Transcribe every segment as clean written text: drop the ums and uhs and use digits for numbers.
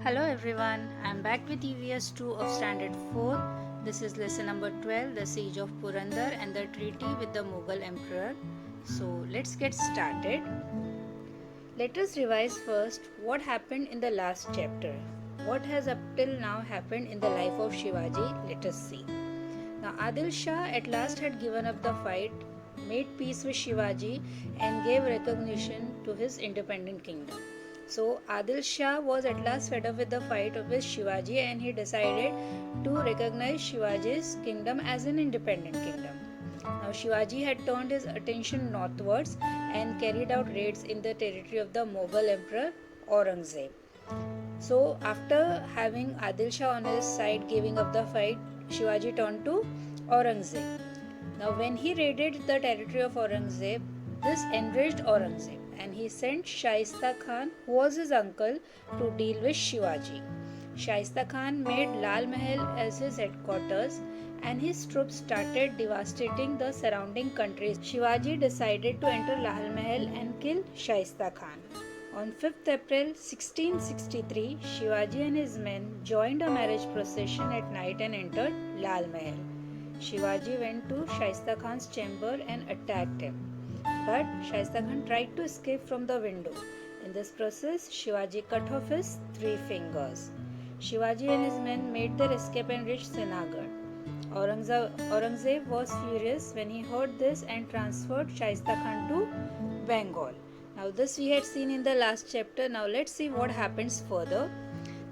Hello everyone, I am back with EVS 2 of Standard 4. This is lesson number 12, the Siege of Purandar and the treaty with the Mughal Emperor. So let's get started. Let us revise first what happened in the last chapter. What has up till now happened in the life of Shivaji? Let us see. Now Adil Shah at last had given up the fight, made peace with Shivaji and gave recognition to his independent kingdom. So Adil Shah was at last fed up with the fight with Shivaji and he decided to recognize Shivaji's kingdom as an independent kingdom. Now Shivaji had turned his attention northwards and carried out raids in the territory of the Mughal Emperor Aurangzeb. So after having Adil Shah on his side giving up the fight, Shivaji turned to Aurangzeb. Now when he raided the territory of Aurangzeb, this enraged Aurangzeb and he sent Shaista Khan, who was his uncle, to deal with Shivaji. Shaista Khan made Lal Mahal as his headquarters and his troops started devastating the surrounding countries. Shivaji decided to enter Lal Mahal and kill Shaista Khan. On 5th April 1663, Shivaji and his men joined a marriage procession at night and entered Lal Mahal. Shivaji went to Shaista Khan's chamber and attacked him. But Shaista Khan tried to escape from the window. In this process, Shivaji cut off his 3 fingers. Shivaji and his men made their escape and reached Srinagar. Aurangzeb was furious when he heard this and transferred Shaista Khan to Bengal. Now this we had seen in the last chapter. Now let's see what happens further.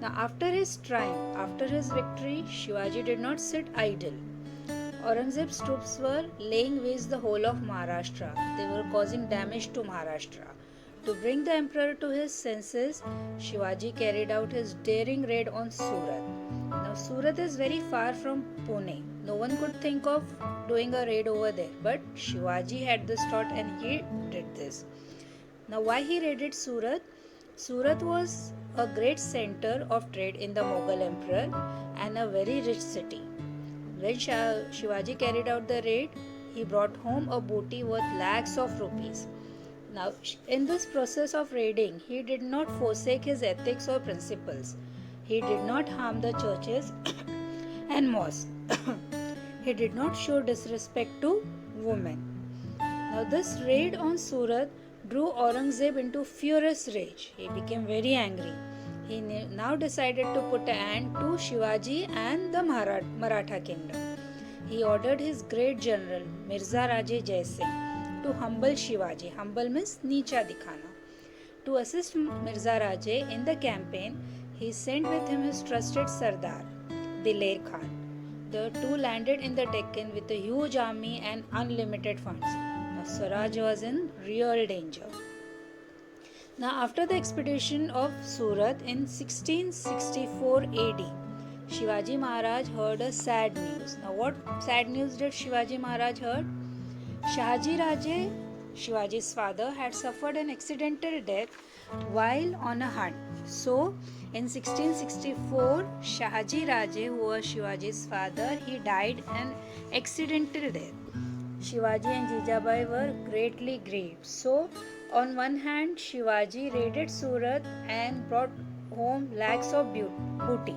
Now after his triumph, after his victory, Shivaji did not sit idle. Aurangzeb's troops were laying waste the whole of Maharashtra. They were causing damage to Maharashtra. To bring the emperor to his senses, Shivaji carried out his daring raid on Surat. Now Surat is very far from Pune. No one could think of doing a raid over there, but Shivaji had this thought and he did this. Now why he raided Surat? Surat was a great center of trade in the Mughal emperor and a very rich city. When Shivaji carried out the raid, he brought home a booty worth lakhs of rupees. Now, in this process of raiding, he did not forsake his ethics or principles. He did not harm the churches and mosques. He did not show disrespect to women. Now, this raid on Surat drew Aurangzeb into furious rage. He became very angry. He now decided to put an end to Shivaji and the Maratha kingdom. He ordered his great general Mirza Raje Jai Singh to humble Shivaji. Humble means Nicha Dikhana. To assist Mirza Raje in the campaign, he sent with him his trusted Sardar, Diler Khan. The two landed in the Deccan with a huge army and unlimited funds. Now Swaraj was in real danger. Now, after the expedition of Surat in 1664 AD, Shivaji Maharaj heard a sad news. Now, what sad news did Shivaji Maharaj heard? Shahaji Raje, Shivaji's father, had suffered an accidental death while on a hunt. So, in 1664, Shahaji Raje, who was Shivaji's father, he died an accidental death. Shivaji and Jijabai were greatly grieved. So, on one hand, Shivaji raided Surat and brought home lakhs of booty.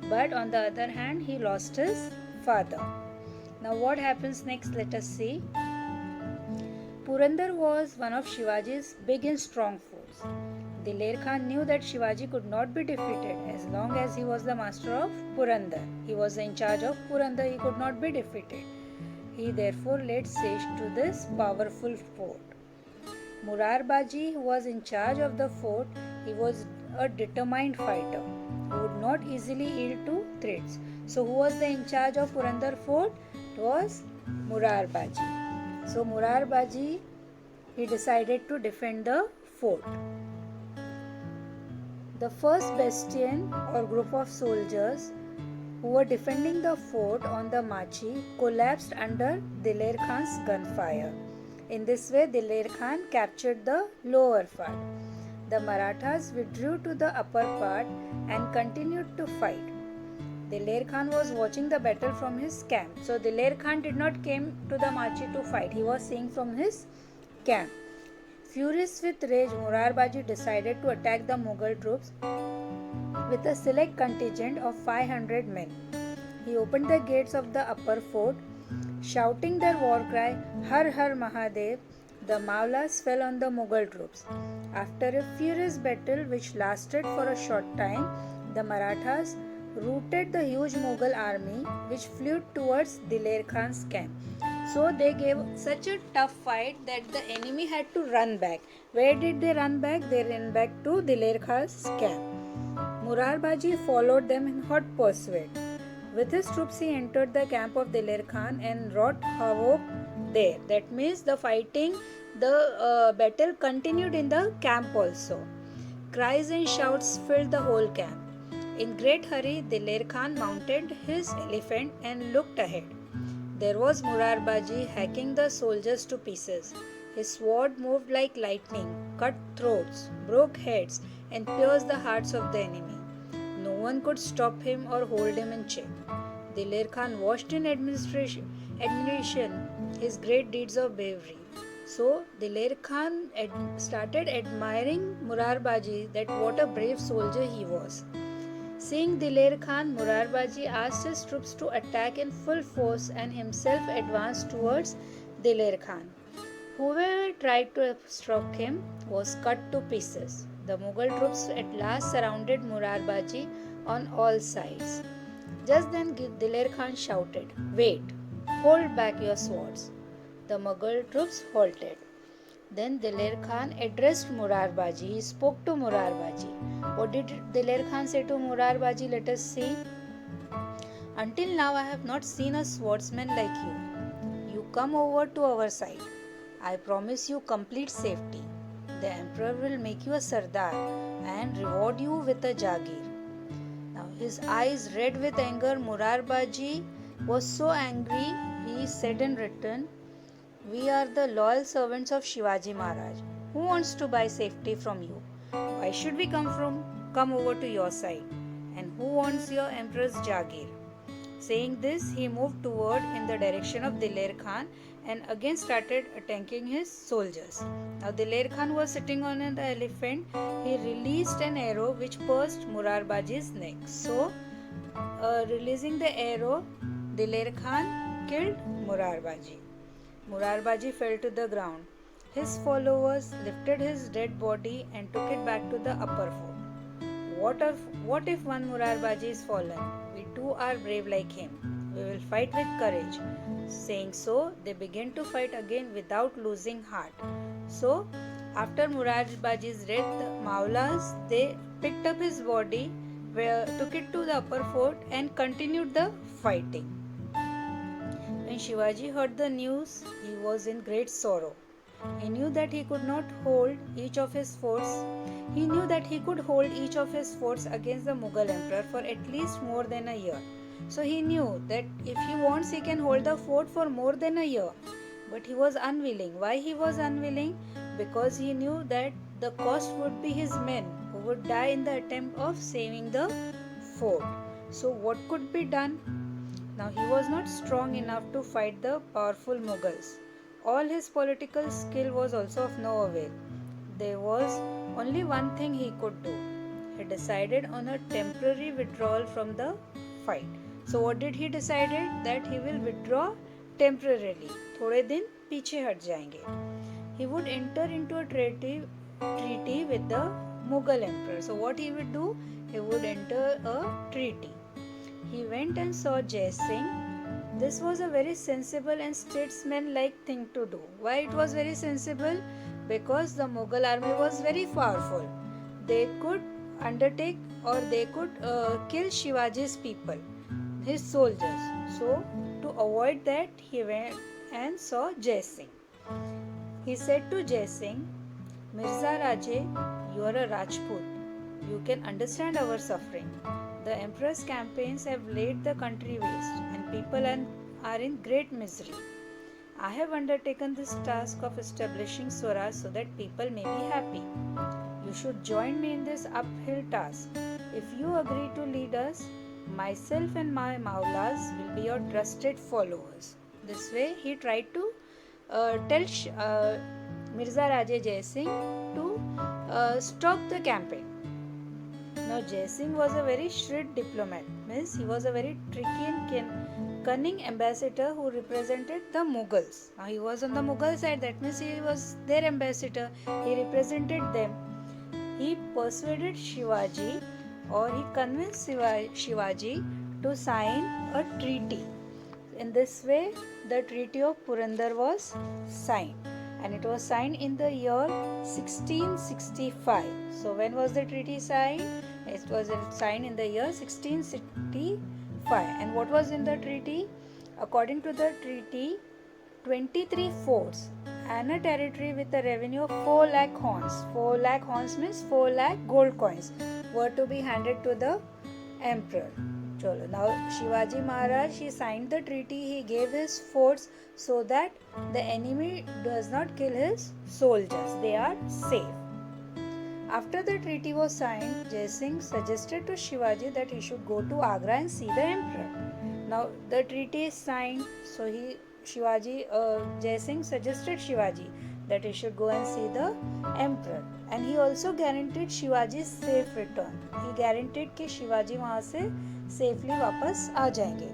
But on the other hand, he lost his father. Now what happens next? Let us see. Purandar was one of Shivaji's big and strong foes. Diler Khan knew that Shivaji could not be defeated as long as he was the master of Purandar. He was in charge of Purandar, he could not be defeated. He therefore laid siege to this powerful fort. Murar Baji, who was in charge of the fort, he was a determined fighter who would not easily yield to threats. So, who was in charge of Purandar fort? It was Murar Baji. So, Murar Baji, he decided to defend the fort. The first bastion or group of soldiers who were defending the fort on the Machi collapsed under Diler Khan's gunfire. In this way, Diler Khan captured the lower part. The Marathas withdrew to the upper part and continued to fight. Diler Khan was watching the battle from his camp. So, Diler Khan did not came to the Machi to fight. He was seeing from his camp. Furious with rage, Murar Baji decided to attack the Mughal troops with a select contingent of 500 men. He opened the gates of the upper fort. Shouting their war cry, Har Har Mahadev, the Maulas fell on the Mughal troops. After a furious battle which lasted for a short time, the Marathas routed the huge Mughal army which flew towards Diler Khan's camp. So they gave such a tough fight that the enemy had to run back. Where did they run back? They ran back to Diler Khan's camp. Murarbaji followed them in hot pursuit. With his troops, he entered the camp of Diler Khan and wrought havoc there. That means the battle continued in the camp also. Cries and shouts filled the whole camp. In great hurry, Diler Khan mounted his elephant and looked ahead. There was Murarbaji hacking the soldiers to pieces. His sword moved like lightning, cut throats, broke heads, and pierced the hearts of the enemy. No one could stop him or hold him in check. Diler Khan watched in admiration his great deeds of bravery. So Diler Khan started admiring Murarbaji, that what a brave soldier he was. Seeing Diler Khan, Murarbaji asked his troops to attack in full force and himself advanced towards Diler Khan. Whoever tried to obstruct him was cut to pieces. The Mughal troops at last surrounded Murarbaji on all sides. Just then Diler Khan shouted, "Wait, hold back your swords." The Mughal troops halted. Then Diler Khan addressed Murarbaji. He spoke to Murarbaji. What did Diler Khan say to Murarbaji? Let us see. "Until now I have not seen a swordsman like you. You come over to our side. I promise you complete safety. The emperor will make you a sardar and reward you with a jagir." Now his eyes red with anger, Murarbaji was so angry, he said in return, "We are the loyal servants of Shivaji Maharaj. Who wants to buy safety from you? Why should we come over to your side? And who wants your emperor's jagir?" Saying this, he moved toward in the direction of Diler Khan and again started attacking his soldiers. Now Diler Khan was sitting on an elephant. He released an arrow which pierced Murarbaji's neck. So, releasing the arrow, Diler Khan killed Murarbaji. Murarbaji fell to the ground. His followers lifted his dead body and took it back to the upper fort. What if one Murarbaji is fallen? We too are brave like him. We will fight with courage. Saying so, they began to fight again without losing heart. So, after Murarbaji's death, the Maulas, they picked up his body, took it to the upper fort and continued the fighting. When Shivaji heard the news, he was in great sorrow. He knew that he could hold each of his forts against the Mughal emperor for at least more than a year. So he knew that if he wants, he can hold the fort for more than a year. But he was unwilling. Why he was unwilling? Because he knew that the cost would be his men who would die in the attempt of saving the fort. So what could be done? Now he was not strong enough to fight the powerful Mughals. All his political skill was also of no avail. There was only one thing he could do. He decided on a temporary withdrawal from the fight. So what did he decided? That he will withdraw temporarily. थोड़े दिन पीछे हट जाएंगे. He would enter into a treaty with the Mughal emperor. So what he would do? He would enter a treaty. He went and saw Jai Singh. This was a very sensible and statesman-like thing to do. Why it was very sensible? Because the Mughal army was very powerful. They could undertake or they could kill Shivaji's people, his soldiers. So to avoid that, he went and saw Jai Singh. He said to Jai Singh, "Mirza Raje, you are a Rajput. You can understand our suffering. The emperor's campaigns have laid the country waste and people are in great misery. I have undertaken this task of establishing Swaraj so that people may be happy. You should join me in this uphill task. If you agree to lead us, myself and my Maulas will be your trusted followers." This way he tried to tell Mirza Raje Jai Singh to stop the campaign. Now Jai Singh was a very shrewd diplomat, means he was a very tricky and cunning ambassador who represented the Mughals. Now he was on the Mughal side, that means he was their ambassador, he represented them. He persuaded Shivaji, or he convinced Shivaji to sign a treaty. In this way, the Treaty of Purandar was signed, and it was signed in the year 1665. So when was the treaty signed? It was signed in the year 1665. And what was in the treaty? According to the treaty, 23 forts and a territory with a revenue of 4 lakh horns. 4 lakh horns means 4 lakh gold coins were to be handed to the emperor. Now Shivaji Maharaj, he signed the treaty, he gave his forts so that the enemy does not kill his soldiers, they are safe. After the treaty was signed, Jai Singh suggested to Shivaji that he should go to Agra and see the emperor. Now the treaty is signed, so Jai Singh suggested Shivaji that he should go and see the emperor, and he also guaranteed Shivaji's safe return. He guaranteed कि शिवाजी वहाँ से safely वापस आ जाएंगे.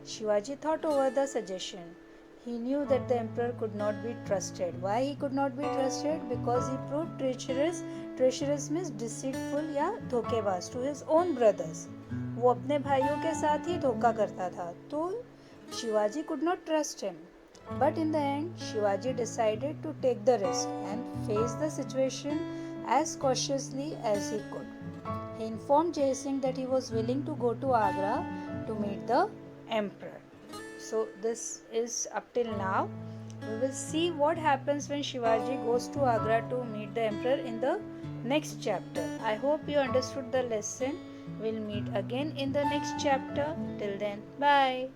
Shivaji thought over the suggestion. He knew that the emperor could not be trusted. Why he could not be trusted? Because he proved treacherous. Treacherous means deceitful या धोखेबाज to his own brothers. वो अपने भाइयों के साथ ही धोखा करता था, तो Shivaji could not trust him. But in the end, Shivaji decided to take the risk and face the situation as cautiously as he could. He informed Jai Singh that he was willing to go to Agra to meet the emperor. So this is up till now. We will see what happens when Shivaji goes to Agra to meet the emperor in the next chapter. I hope you understood the lesson. We'll meet again in the next chapter. Till then, bye.